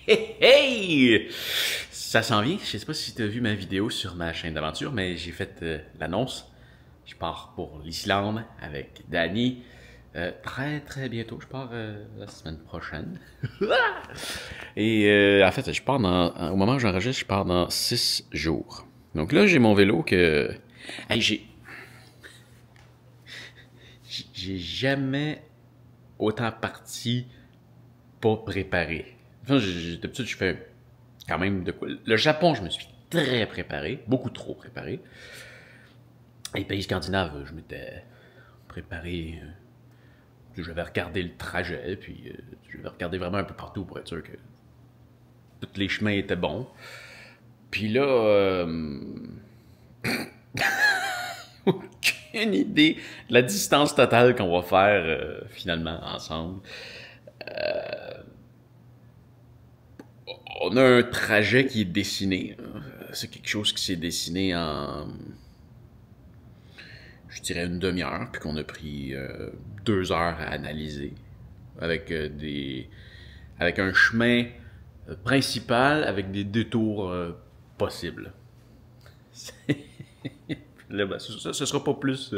Hey, hey! Ça s'en vient. Je sais pas si tu as vu ma vidéo sur ma chaîne d'aventure, mais j'ai fait l'annonce. Je pars pour l'Islande avec Danny. Très bientôt. Je pars la semaine prochaine. Et en fait, au moment où j'enregistre, je pars dans 6 jours. Donc là, j'ai mon vélo que. Hey, j'ai jamais autant parti pas préparé. Enfin, d'habitude, je fais quand même de quoi. Le Japon, je me suis très préparé, beaucoup trop préparé. Les pays scandinaves, je m'étais préparé. J'avais regardé le trajet, puis j'avais regardé vraiment un peu partout pour être sûr que tous les chemins étaient bons. Puis là, aucune idée de la distance totale qu'on va faire finalement ensemble. On a un trajet qui est dessiné. C'est quelque chose qui s'est dessiné en, je dirais, une demi-heure, puis qu'on a pris 2 heures à analyser, avec avec un chemin principal, avec des détours possibles. Là, ben, ce sera pas plus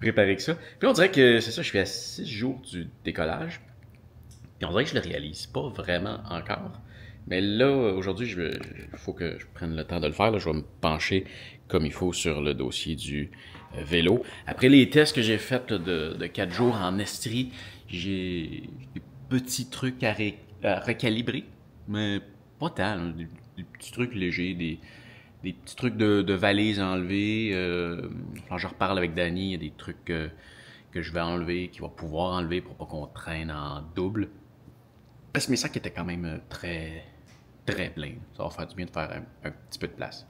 préparé que ça. Puis on dirait que c'est ça, je suis à 6 jours du décollage. Puis on dirait que je le réalise pas vraiment encore. Mais là, aujourd'hui, il faut que je prenne le temps de le faire. Là, je vais me pencher comme il faut sur le dossier du vélo. Après les tests que j'ai faits de 4 jours en Estrie, j'ai des petits trucs à recalibrer. Mais pas tant. Là, des petits trucs légers, des petits trucs de valises à enlever. Quand je reparle avec Danny, il y a des trucs que je vais enlever, qu'il va pouvoir enlever pour pas qu'on traîne en double. Parce que mes sacs étaient quand même très pleins. Ça va faire du bien de faire un petit peu de place.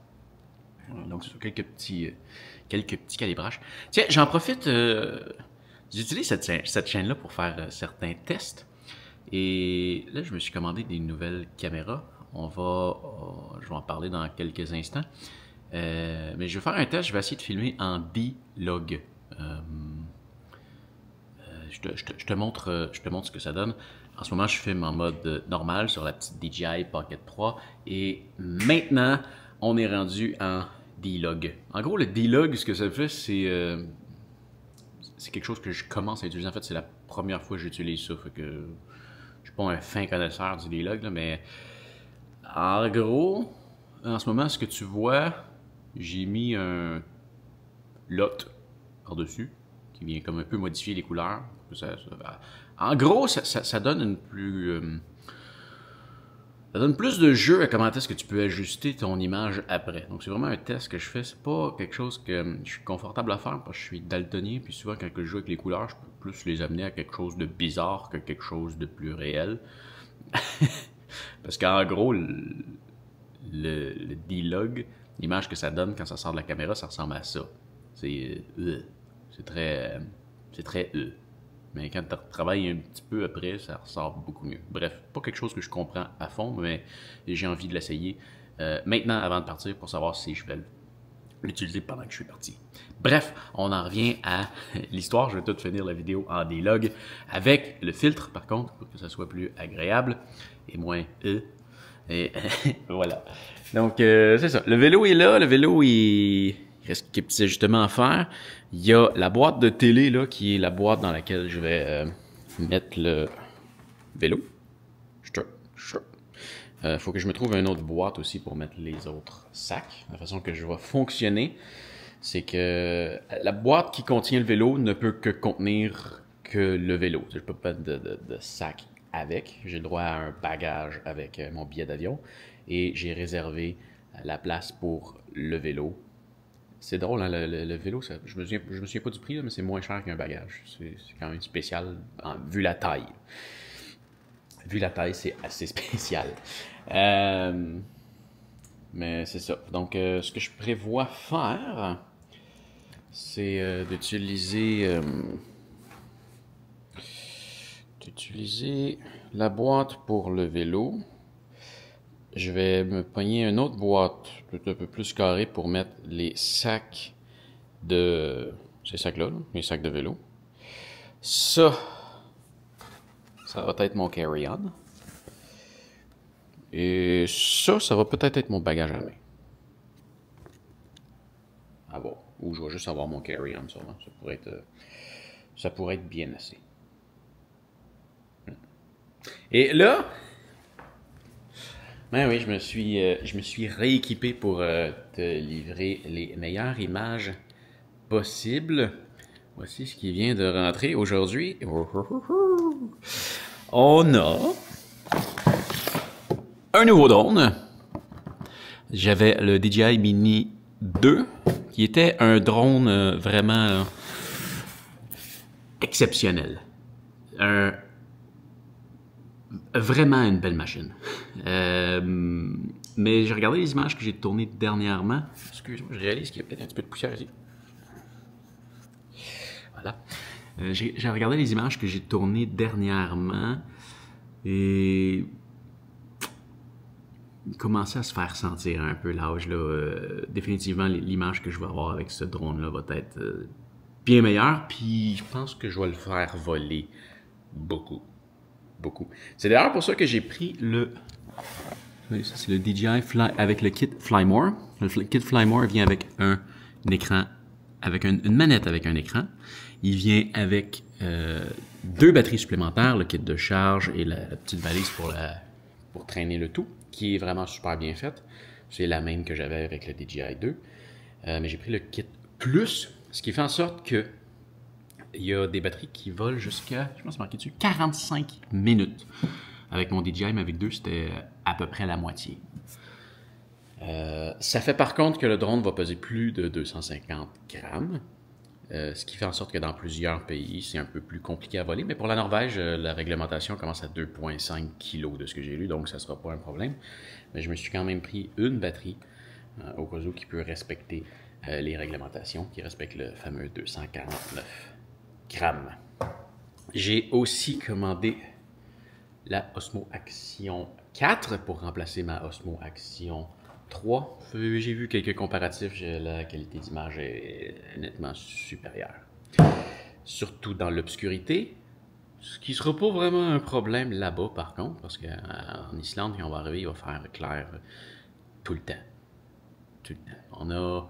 Donc, c'est quelques petits calibrages. Tiens, j'en profite. J'utilise cette chaîne-là pour faire certains tests. Et là, je me suis commandé des nouvelles caméras. Je vais en parler dans quelques instants. Mais je vais faire un test. Je vais essayer de filmer en D-Log. Je te montre ce que ça donne. En ce moment, je filme en mode normal sur la petite DJI Pocket 3. Et maintenant, on est rendu en D-Log. En gros, le D-Log, ce que ça fait, c'est quelque chose que je commence à utiliser. En fait, c'est la première fois que j'utilise ça. Fait que je suis pas un fin connaisseur du D-Log, là, mais en gros, en ce moment, ce que tu vois, j'ai mis un lot par-dessus qui vient comme un peu modifier les couleurs. En gros, ça donne ça donne plus de jeu à comment est-ce que tu peux ajuster ton image après. Donc c'est vraiment un test que je fais. C'est pas quelque chose que je suis confortable à faire parce que je suis daltonien. Puis souvent quand je joue avec les couleurs, je peux plus les amener à quelque chose de bizarre que quelque chose de plus réel. Parce qu'en gros, le D-Log, l'image que ça donne quand ça sort de la caméra, ça ressemble à ça. C'est très Mais quand tu travailles un petit peu après, ça ressort beaucoup mieux. Bref, pas quelque chose que je comprends à fond, mais j'ai envie de l'essayer maintenant avant de partir pour savoir si je vais l'utiliser pendant que je suis parti. Bref, on en revient à l'histoire. Je vais tout finir la vidéo en D-Log avec le filtre, par contre, pour que ça soit plus agréable et moins Et voilà. Donc, c'est ça. Le vélo est là. Le vélo, il reste quelques petits ajustements à faire. Il y a la boîte de télé, là, qui est la boîte dans laquelle je vais mettre le vélo. Faut que je me trouve une autre boîte aussi pour mettre les autres sacs. La façon que je vais fonctionner, c'est que la boîte qui contient le vélo ne peut que contenir que le vélo. Je ne peux pas mettre de sac avec. J'ai le droit à un bagage avec mon billet d'avion et j'ai réservé la place pour le vélo. C'est drôle, hein, le vélo, je me souviens pas du prix, là, mais c'est moins cher qu'un bagage. C'est quand même spécial, vu la taille. Vu la taille, c'est assez spécial. Mais c'est ça. Donc, ce que je prévois faire, c'est d'utiliser la boîte pour le vélo. Je vais me pogner une autre boîte, peut-être un peu plus carrée, pour mettre les sacs ces sacs-là, les sacs de vélo. Ça va être mon carry-on. Et ça va peut-être être mon bagage à main. Ah bon. Ou je vais juste avoir mon carry-on, sûrement. Ça pourrait être bien assez. Et là, ben oui, je me suis rééquipé pour te livrer les meilleures images possibles. Voici ce qui vient de rentrer aujourd'hui. On a un nouveau drone. J'avais le DJI Mini 2, qui était un drone vraiment exceptionnel. Vraiment une belle machine. Mais j'ai regardé les images que j'ai tournées dernièrement. Excuse-moi, je réalise qu'il y a peut-être un petit peu de poussière ici. Voilà. J'ai regardé les images que j'ai tournées dernièrement et il commençait à se faire sentir un peu l'âge. Définitivement, l'image que je vais avoir avec ce drone-là va être bien meilleure. Puis je pense que je vais le faire voler beaucoup. Beaucoup. C'est d'ailleurs pour ça que j'ai pris le... Ça, c'est le DJI Fly avec le kit Flymore. Le kit Flymore vient avec un écran, avec une manette avec un écran. Il vient avec 2 batteries supplémentaires, le kit de charge et la petite valise pour traîner le tout, qui est vraiment super bien faite. C'est la même que j'avais avec le DJI 2. Mais j'ai pris le kit Plus, ce qui fait en sorte que il y a des batteries qui volent jusqu'à, je pense c'est marqué dessus, 45 minutes. Avec mon DJI Mavic 2, c'était à peu près la moitié. Ça fait par contre que le drone va peser plus de 250 grammes. Ce qui fait en sorte que dans plusieurs pays, c'est un peu plus compliqué à voler. Mais pour la Norvège, la réglementation commence à 2,5 kg de ce que j'ai lu, donc ça ne sera pas un problème. Mais je me suis quand même pris une batterie, au cas où qui peut respecter les réglementations, qui respecte le fameux 249 grammes. J'ai aussi commandé la Osmo Action 4 pour remplacer ma Osmo Action 3. J'ai vu quelques comparatifs, la qualité d'image est nettement supérieure. Surtout dans l'obscurité, ce qui ne sera pas vraiment un problème là-bas par contre, parce qu'en Islande, quand on va arriver, il va faire clair tout le temps. Tout le temps. On a,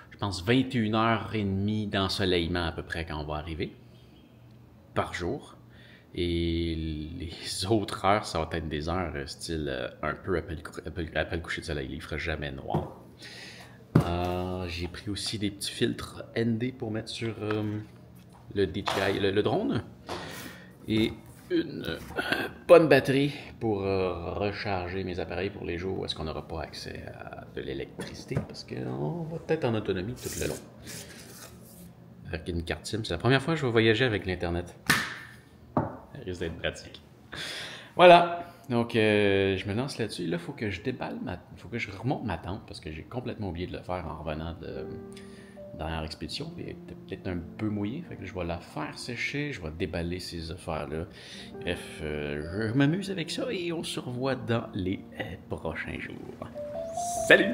je pense, 21h30 d'ensoleillement à peu près quand on va arriver, par jour. Et les autres heures, ça va être des heures style un peu après le coucher de soleil. Il ne fera jamais noir. J'ai pris aussi des petits filtres ND pour mettre sur le DJI, le drone. Et une bonne batterie pour recharger mes appareils pour les jours où est-ce qu'on n'aura pas accès à de l'électricité. Parce qu'on va peut-être en autonomie tout le long. Avec une carte SIM. C'est la première fois que je vais voyager avec l'Internet. Ça risque d'être pratique. Voilà. Donc, je me lance là-dessus. Là, il faut que je déballe faut que je remonte ma tente parce que j'ai complètement oublié de le faire en revenant de dernière expédition. Elle était peut-être un peu mouillée. Fait que je vais la faire sécher. Je vais déballer ces affaires-là. Bref, je m'amuse avec ça et on se revoit dans les prochains jours. Salut!